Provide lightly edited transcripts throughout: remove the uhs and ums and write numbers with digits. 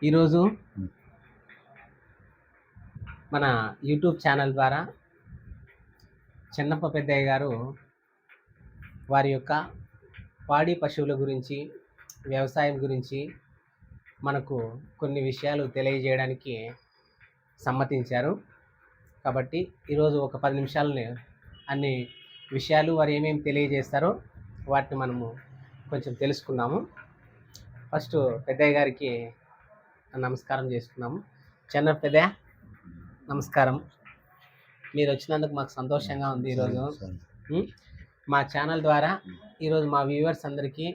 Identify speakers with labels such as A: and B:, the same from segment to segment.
A: ఈరోజు
B: హ్మ్.
A: మన యూట్యూబ్ ఛానల్ ద్వారా చెన్నప్ప పెద్దయ్య గారు వారి యొక్క పాడి పశువుల గురించి, వ్యవసాయం గురించి మనకు కొన్ని విషయాలు తెలియజేయడానికి సమ్మతించారు. కాబట్టి ఈరోజు ఒక 10 నిమిషాలని అన్ని విషయాలు వారు ఏమేమి తెలియజేస్తారో వాటిని మనము కొంచెం తెలుసుకుందాము. ఫస్ట్ పెద్దయ్య గారికి నమస్కారం చేసుకున్నాము. చెన్నప్ప పెద్దయ్య నమస్కారం. మీరు వచ్చినందుకు మాకు సంతోషంగా ఉంది ఈరోజు. మా ఛానల్ ద్వారా ఈరోజు మా వ్యూవర్స్ అందరికీ,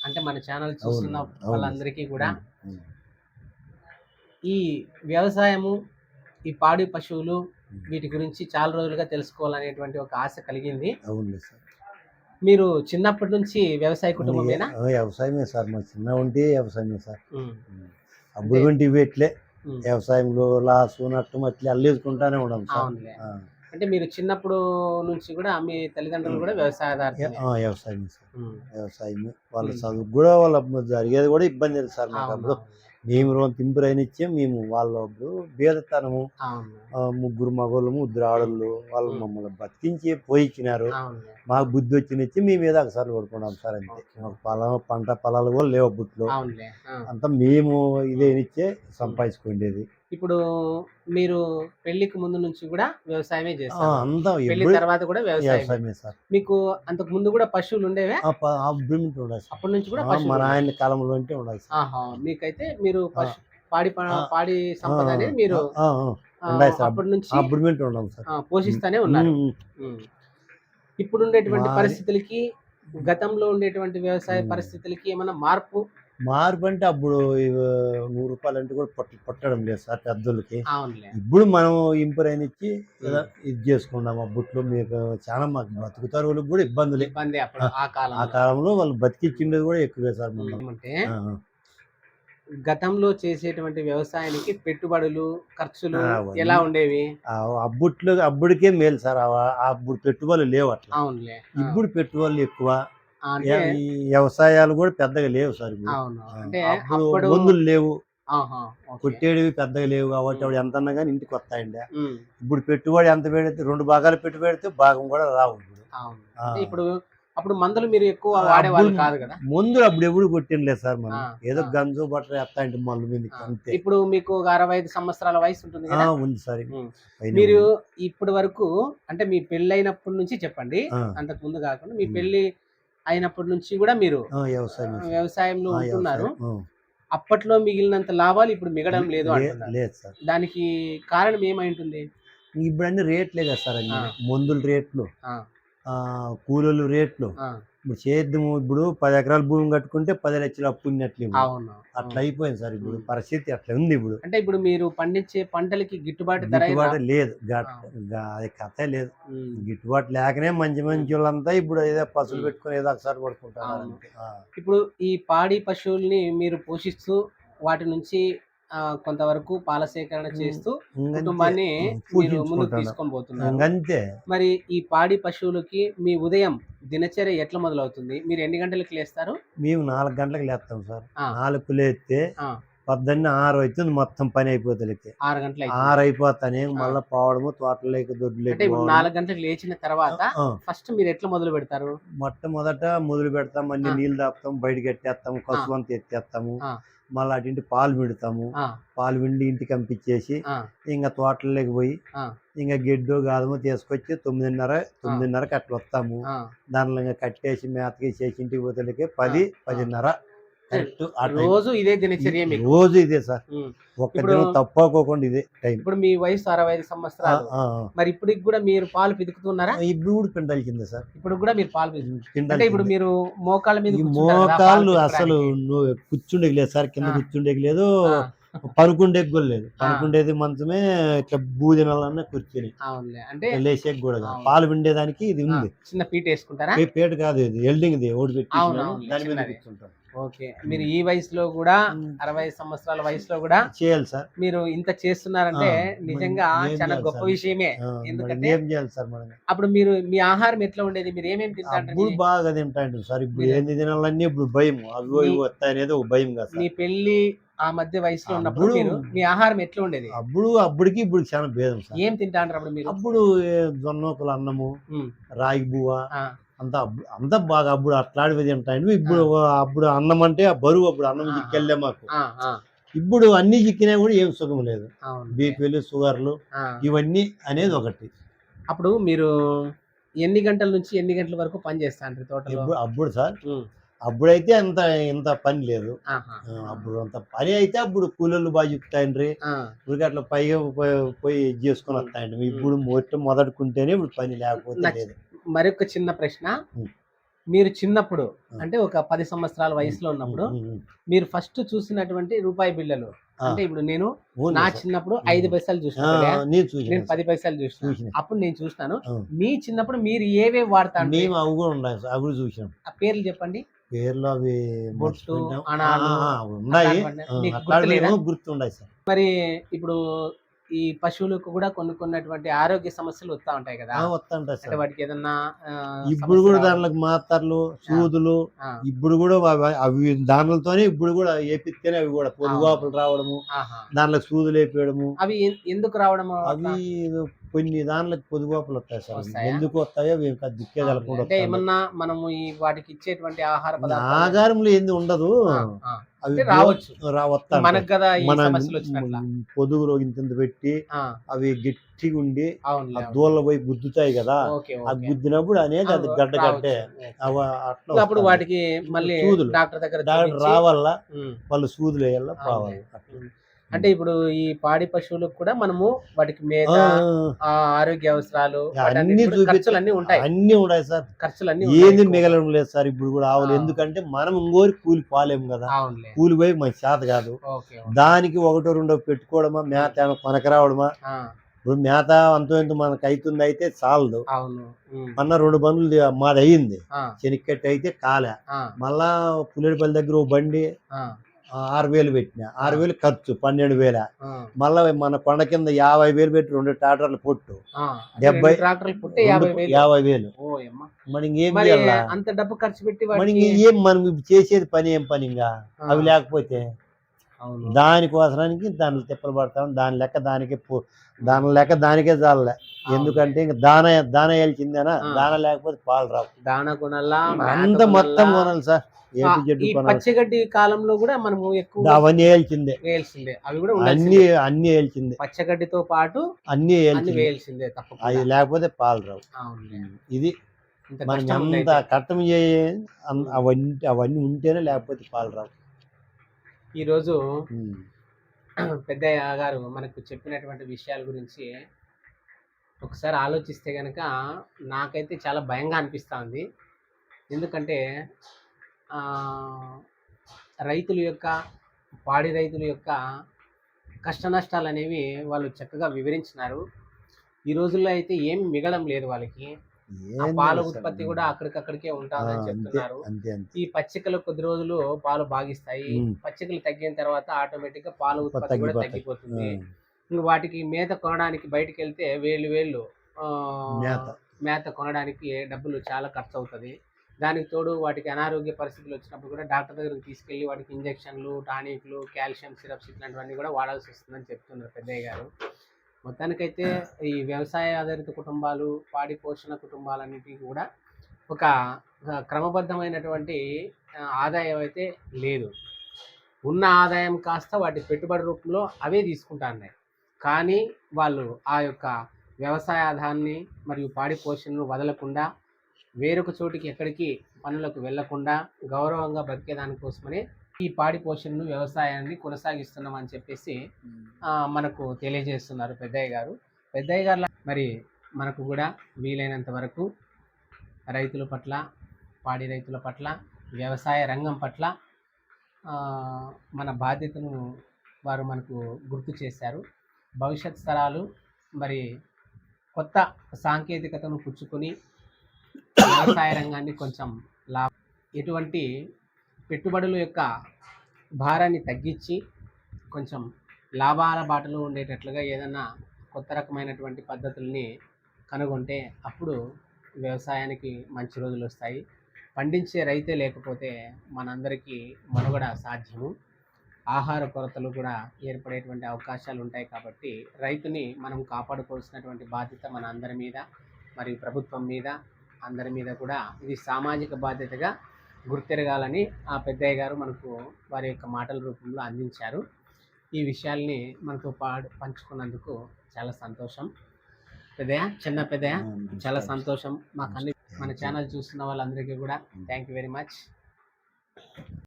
A: అంటే మన ఛానల్ చూస్తున్న వాళ్ళందరికీ కూడా ఈ వ్యవసాయము, ఈ పాడి పశువులు వీటి గురించి చాలా రోజులుగా తెలుసుకోవాలనేటువంటి ఒక ఆశ కలిగింది.
B: అవును సార్.
A: మీరు చిన్నప్పటి నుంచి వ్యవసాయ కుటుంబమేనా?
B: వ్యవసాయమే సార్, మా చిన్న ఉంటే వ్యవసాయమే సార్. అప్పుడు వంటి ఇట్లే వ్యవసాయంలో లాసు నట్టం అట్లా అల్లేసుకుంటానే ఉన్నాం సార్.
A: అంటే మీరు చిన్నప్పుడు నుంచి కూడా మీ తల్లిదండ్రులు కూడా వ్యవసాయదారులే?
B: వ్యవసాయమే సార్, వ్యవసాయమే. వాళ్ళ చదువు కూడా వాళ్ళ జరిగేది కూడా ఇబ్బంది లేదు సార్. మాకు అప్పుడు మేము తింపురైనిచ్చే మేము వాళ్ళప్పుడు బేదతనము, ముగ్గురు మగోళ్ళము, ముగ్గురు ఆడళ్ళు, వాళ్ళు మమ్మల్ని బతికించి పోయిచ్చినారు. మాకు బుద్ధి వచ్చినిచ్చి మేము ఏదో ఒకసారి పడుకున్నాం సార్, అంతే. మాకు పంట పొలాలు కూడా లేవు బుట్లో, అంతా మేము ఇదేనిచ్చే సంపాదించుకునేది.
A: ఇప్పుడు మీరు పెళ్లికి ముందు నుంచి కూడా వ్యవసాయమే చేస్తారు? అంతా పెళ్లి తర్వాత కూడా వ్యవసాయమే సార్. మీకు అంతకు ముందు కూడా పశువులు ఉండేవే? అప్పటి నుంచి కూడా
B: మన ఆయన కాలంలో అంటే ఉండాలి.
A: మీకైతే మీరు పాడి సంపద అనేది మీరు అప్పటి నుంచి పోషిస్తానే ఉన్నారు. ఇప్పుడు ఉండేటువంటి పరిస్థితులకి, గతంలో ఉండేటువంటి వ్యవసాయ పరిస్థితులకి ఏమైనా మార్పు
B: అంటే అప్పుడు 100 రూపాయలు అంటే కూడా పట్టడం లేదు సార్ పెద్దోళ్ళకి. ఇప్పుడు మనం ఇంప్రూవ్ అయినిచ్చి ఇది చేసుకున్నాం. అప్పట్లో మీకు చాలా మాకు బతుకుతారు వాళ్ళకి కూడా ఇబ్బందులు. ఆ కాలంలో వాళ్ళు బతికిచ్చిండేది కూడా ఎక్కువే సార్.
A: అంటే గతంలో చేసేటువంటి వ్యవసాయానికి పెట్టుబడులు, ఖర్చులు ఎలా ఉండేవి?
B: అప్పటికే మేలు సార్. అప్పుడు పెట్టుబడులు లేవు అట్లా. ఇప్పుడు పెట్టుబడులు ఎక్కువ. వ్యవసాయాలు కూడా పెద్దగా లేవు సార్. అప్పుడు మందులు లేవు, కొట్టేటివి పెద్దగా లేవు కాబట్టి అప్పుడు ఎంత అన్నా కానీ ఇంటికి వస్తాయండి. ఇప్పుడు పెట్టుబడి ఎంత పెడితే 2 భాగాలు పెట్టుబడి పెడితే భాగం కూడా రావు.
A: ఇప్పుడు అప్పుడు మందులు మీరు ఎక్కువ వాడేవాళ్ళు కాదు కదా?
B: మందులు అప్పుడు ఎప్పుడు కొట్టినలేదు సార్. మనం ఏదో గంజు బట్ట వేస్తాయంటే మళ్ళీ మీద అంతే.
A: ఇప్పుడు మీకు 65 సంవత్సరాల వయసు ఉంటుంది కదా?
B: ఉంది సార్.
A: మీరు ఇప్పటి వరకు, అంటే మీ పెళ్ళైనప్పటి నుంచి చెప్పండి, అంతకు ముందు కాకుండా మీ పెళ్లి అయినప్పటి నుంచి కూడా మీరు వ్యవసాయంలో ఉంటున్నారు. అప్పట్లో మిగిలినంత లాభాలు ఇప్పుడు మిగడం లేదు అంటున్నారు. దానికి కారణం ఏమై ఉంటుంది?
B: ఇప్పుడు అన్ని రేట్లే కదా సార్. అన్ని మందుల రేట్లు, కూలీల రేట్లు. ఇప్పుడు సేద్యము, ఇప్పుడు 10 ఎకరాల భూమి కట్టుకుంటే 10 లక్షలు అప్పు ఉన్నట్లు అట్లా అయిపోయింది సార్. ఇప్పుడు పరిస్థితి అట్లా ఉంది. ఇప్పుడు
A: అంటే ఇప్పుడు మీరు పండించే పంటలకి గిట్టుబాటు
B: లేదు, అది కథ లేదు. గిట్టుబాటు లేకనే మంచి వాళ్ళంతా ఇప్పుడు ఏదో పశువులు పెట్టుకుని ఏదో ఒకసారి పడుకుంటారు.
A: ఇప్పుడు ఈ పాడి పశువుల్ని మీరు పోషిస్తూ వాటి నుంచి కొంతవరకు పాల సేకరణ చేస్తూ కుటుంబాన్ని మీరు ముందుకు తీసుకొని పోతున్నారు.
B: అంతే.
A: మరి ఈ పాడి పశువులకి మీ ఉదయం దినచర్య ఎట్లా మొదలవుతుంది? మీరు ఎన్ని గంటలకు లేస్తారు?
B: మేము 4 గంటలకు లేస్తాం సార్. 4 లేస్తే పొద్దున్న 6 అవుతుంది, మొత్తం పని అయిపోతుంది.
A: 6 గంటలు
B: 6 అయిపోతానే మళ్ళీ పోవడము, తోటలోకి దొడ్లోకి.
A: 4 గంటలకు లేచిన తర్వాత ఫస్ట్ మీరు ఎట్లా మొదలు పెడతారు?
B: మొట్టమొదట మొదలు పెడతాం, అన్ని నీళ్ళు తాపుతాం, బయటకి ఎత్తేస్తాము, కసువంతా ఎత్తేస్తాము. మళ్ళీ అటు పాలు పిండుతాము. పాలు పిండి ఇంటికి పంపించేసి ఇంకా తోటలోకి పోయి ఇంకా గెడ్డు గాదము తీసుకొచ్చి 9:30కి అట్లా వస్తాము. దానిలో ఇంకా కట్టేసి మేతకేసేసి ఇంటికి పోతే 10-10:30
A: రోజు ఇదే దినచర్య?
B: రోజు ఇదే సార్, ఒక్క దినం తప్పకోకుండా ఇదే టైం.
A: ఇప్పుడు మీ వయసు 65 సంవత్సరాలు. మరి ఇప్పటికి కూడా మీరు పాలు పితుకుతున్నారా?
B: ఇప్పుడు కూడా పిండాల్సిందే సార్.
A: ఇప్పుడు కూడా మీరు పాలు పిండాలి. ఇప్పుడు మీరు మోకాళ్ళ మీద,
B: మోకాళ్ళు అసలు కూర్చుండేకి లేదు సార్, కింద కూర్చుండేకి లేదు, పనుకుండేకి కూడా లేదు. పనుకుండేది మంచమే, ఇట్లా బూదినల్లనే కూర్చొని అంటే లేచేకి కూడా. పాలు పిండేదానికి ఇది ఉంది,
A: చిన్న పీట వేసుకుంటారా?
B: పీట కాదు, ఇది ఎల్డింగ్ ది, ఓడి పెట్టి దాని మీద కూర్చుంటాం.
A: ఓకే. మీరు ఈ వయసులో కూడా, 60 సంవత్సరాల వయసులో కూడా
B: చేయాలి సార్.
A: మీరు ఇంత చేస్తున్నారంటే నిజంగా చాలా గొప్ప విషయమే. ఎందుకంటే అప్పుడు మీరు మీ ఆహారం ఎట్లా ఉండేది? మీరు ఏమేమి తింటారు?
B: బాగా తింటాంటారు సార్. ఇప్పుడు ఏంది తినాలన్నీ ఇప్పుడు భయం, అవి వస్తాయనేది ఒక భయం కదా.
A: మీ పెళ్లి ఆ మధ్య వయసులో ఉన్నప్పుడు మీరు మీ ఆహారం ఎట్లా ఉండేది?
B: అప్పటికి ఇప్పుడు చాలా భేదం సార్.
A: ఏం తింటా అంటారు అప్పుడు మీరు?
B: అప్పుడు జొన్నోకుల అన్నము, రాగి బువ్వ అంతా బాగా అప్పుడు అట్లాంటివి తింటాయండి. ఇప్పుడు అప్పుడు అన్నం అంటే ఆ బరువు, అప్పుడు అన్నం చిక్కెళ్ళే మాకు. ఇప్పుడు అన్ని చిక్కినా కూడా ఏం సుఖం లేదు. బీపీలు, షుగర్లు ఇవన్నీ అనేది ఒకటి.
A: అప్పుడు మీరు ఎన్ని గంటల నుంచి ఎన్ని గంటల వరకు పని చేస్తాండ్రు తోటలో?
B: అప్పుడు సార్ అప్పుడైతే ఇంత పని లేదు. అప్పుడు అంత పని అయితే అప్పుడు కూలీలు బాగా చెప్తాయండ్రి, ఊరికి అట్లా పైగా పోయి చేసుకొని వస్తాయండి. ఇప్పుడు మొదలుకుంటేనే ఇప్పుడు పని, లేకపోతే లేదు.
A: మరొక చిన్న ప్రశ్న, మీరు చిన్నప్పుడు అంటే ఒక 10 సంవత్సరాల వయసులో ఉన్నప్పుడు మీరు ఫస్ట్ చూసినటువంటి రూపాయి బిళ్ళలు అంటే ఇప్పుడు నేను నా చిన్నప్పుడు 5 పైసలు చూసినా, నేను 10 పైసలు చూసిన, అప్పుడు నేను చూసినాను. మీ చిన్నప్పుడు మీరు ఏవే వాడతాను?
B: మేము అవి కూడా ఉన్నాయి, అవి కూడా చూసాం.
A: ఆ పేర్లు చెప్పండి.
B: పేర్లు అవి
A: బొట్టు, అణాలు
B: ఉన్నాయి, గుర్తుండాయి సార్.
A: మరి ఇప్పుడు ఈ పశువులకు కూడా కొన్నటువంటి ఆరోగ్య సమస్యలు వస్తా ఉంటాయి కదా,
B: వస్తుంటాయి సార్.
A: వాటికి ఏదన్నా
B: ఇప్పుడు కూడా దాంట్లోకి మాత్రలు, సూదులు, ఇప్పుడు కూడా అవి దాంట్లతోనే ఇప్పుడు కూడా వేపిస్తేనే అవి కూడా పొదుగాపులు రావడము, దాంట్లో సూదులు వేపేయడము.
A: అవి ఎందుకు రావడము?
B: అవి కొన్ని దాంట్లోకి పొదుగాపులు వస్తాయి సార్. ఎందుకు వస్తాయో దిక్కేదలకుండా.
A: అంటే ఏమన్నా మనము ఈ వాటికి ఇచ్చేటువంటి ఆహార పదార్థాలు,
B: ఆహారంలో ఏంది ఉండదు, అవి
A: రావచ్చు
B: మనకు కదా. పొదుగు ఇంత పెట్టి అవి గట్టిగా ఉండి దూళ్ళ పోయి గుద్దుతాయి కదా, ఆ గుద్దినప్పుడు అనేది అది గడ్డగట్టే అట్లా.
A: అప్పుడు వాటికి మళ్ళీ డాక్టర్
B: రావాల, వాళ్ళు సూదులు వేయాల పోవాలి.
A: అంటే ఇప్పుడు ఈ పాడి పశువులకు కూడా మనము వాటికి మేత, ఆరోగ్య అవసరాలు ఖర్చులన్నీ ఉంటాయి.
B: అన్ని ఉన్నాయి సార్, ఖర్చులన్నీ ఏది మిగలడం లేదు సార్ ఇప్పుడు కూడా ఆవులు. ఎందుకంటే మనం ఇంకోరి కూలి పాలేము కదా, కూలి పోయి మన చేత కాదు. దానికి ఒకటో రెండో పెట్టుకోవడమా, మేత కొనక రావడమా. ఇప్పుడు మేత అంతో ఇంత మనకు అవుతుంది అయితే చాలదు. మొన్న 2 బండ్లు మాది అయ్యింది, చెనిక్కట్టి అయితే కాలే. మళ్ళా పుల్లేడుపల్లి దగ్గర ఓ బండి 6,000 పెట్టిన, 6,000 ఖర్చు, 12,000. మళ్ళా మన కొండ కింద 50,000 పెట్టి 2 ట్రాక్టర్లు పొట్టు, 50,000. మరి ఇంకేం
A: అంత డబ్బు ఖర్చు పెట్టి
B: మరి ఏం మనం చేసేది పని, ఏం పని ఇంకా అవి లేకపోతే? దానికోసరానికి దాంట్లో తిప్పలు పడతాం. దాని లెక్క దానికే చాలే. ఎందుకంటే ఇంకా దాన వేయాల్సిందేనా, దాన లేకపోతే పాలు రావు.
A: దాన కొనాలా,
B: అంత మొత్తం కొనాలి సార్.
A: పచ్చిగడ్డి కాలంలో కూడా మనము ఎక్కువ
B: అవన్నీ వేయాల్సిందే,
A: అవి కూడా
B: అన్ని వేయాల్సిందే.
A: పచ్చగడ్డితో పాటు
B: అన్ని
A: వేయాల్సిందే తప్ప,
B: అది లేకపోతే పాలు రావు. ఇది మనం ఎంత కట్టం అవన్నీ ఉంటేనే, లేకపోతే పాలు రావు.
A: ఈరోజు పెద్దయ్య గారు మనకు చెప్పినటువంటి విషయాల గురించి ఒకసారి ఆలోచిస్తే కనుక నాకైతే చాలా భయంగా అనిపిస్తూ ఉంది. ఎందుకంటే రైతుల యొక్క, పాడి రైతుల యొక్క కష్ట నష్టాలు అనేవి వాళ్ళు చక్కగా వివరించినారు. ఈ రోజుల్లో అయితే ఏమి మిగడం లేదు వాళ్ళకి. పాల ఉత్పత్తి కూడా అక్కడికక్కడికే ఉంటుందని చెప్తున్నారు. ఈ పచ్చికలు కొద్ది రోజులు పాలు బాగిస్తాయి, పచ్చికలు తగ్గిన తర్వాత ఆటోమేటిక్ గా పాల ఉత్పత్తి కూడా తగ్గిపోతుంది. ఇంక వాటికి మేత కొనడానికి బయటికి వెళ్తే వేళ్ళు మేత కొనడానికి డబ్బులు చాలా ఖర్చు అవుతుంది. దానికి తోడు వాటికి అనారోగ్య పరిస్థితులు వచ్చినప్పుడు కూడా డాక్టర్ దగ్గరికి తీసుకెళ్ళి వాటికి ఇంజక్షన్లు, టానిక్లు, కాల్షియం సిరప్స్ ఇట్లాంటివన్నీ కూడా వాడాల్సి వస్తుందని చెప్తున్నారు పెద్దయ్య గారు. మొత్తానికైతే ఈ వ్యవసాయ ఆధారిత కుటుంబాలు, పాడి పోషణ కుటుంబాలన్నిటికీ కూడా ఒక క్రమబద్ధమైనటువంటి ఆదాయం అయితే లేదు. ఉన్న ఆదాయం కాస్త వాటి పెట్టుబడి రూపంలో అవే తీసుకుంటా ఉన్నాయి. కానీ వాళ్ళు ఆ యొక్క వ్యవసాయాధాన్ని మరియు పాడి పోషణను వదలకుండా, వేరొక చోటికి ఎక్కడికి పనులకు వెళ్లకుండా గౌరవంగా బతికేదానికోసమనే ఈ పాడి పోషణను, వ్యవసాయాన్ని కొనసాగిస్తున్నామని చెప్పేసి మనకు తెలియజేస్తున్నారు పెద్దయ్య గారు. పెద్దయ్య గారు మరి మనకు కూడా వీలైనంత వరకు రైతుల పట్ల, పాడి రైతుల పట్ల, వ్యవసాయ రంగం పట్ల మన బాధ్యతను వారు మనకు గుర్తు చేశారు. భవిష్యత్ తరాలు మరి కొత్త సాంకేతికతను పుచ్చుకొని వ్యవసాయ రంగాన్ని కొంచెం ఎటువంటి పెట్టుబడుల యొక్క భారాన్ని తగ్గించి కొంచెం లాభాల బాటలో ఉండేటట్లుగా ఏదైనా కొత్త రకమైనటువంటి పద్ధతుల్ని కనుగొంటే అప్పుడు వ్యవసాయానికి మంచి రోజులు వస్తాయి. పండించే రైతే లేకపోతే మనందరికీ మనుగడ సాధ్యము. ఆహార కొరతలు కూడా ఏర్పడేటువంటి అవకాశాలు ఉంటాయి. కాబట్టి రైతుని మనం కాపాడుకోవాల్సినటువంటి బాధ్యత మన అందరి మీద, మరియు ప్రభుత్వం మీద, అందరి మీద కూడా ఇది సామాజిక బాధ్యతగా గుర్తెరగాలని ఆ పెద్దయ్య గారు మనకు వారి యొక్క మాటల రూపంలో అందించారు. ఈ విషయాల్ని మనతో పంచుకున్నందుకు చాలా సంతోషం పెద్దయ్య, చిన్న పెద్దయ్య, చాలా సంతోషం. మాకు అన్ని మన ఛానల్ చూస్తున్న వాళ్ళందరికీ కూడా థ్యాంక్ యూ వెరీ మచ్.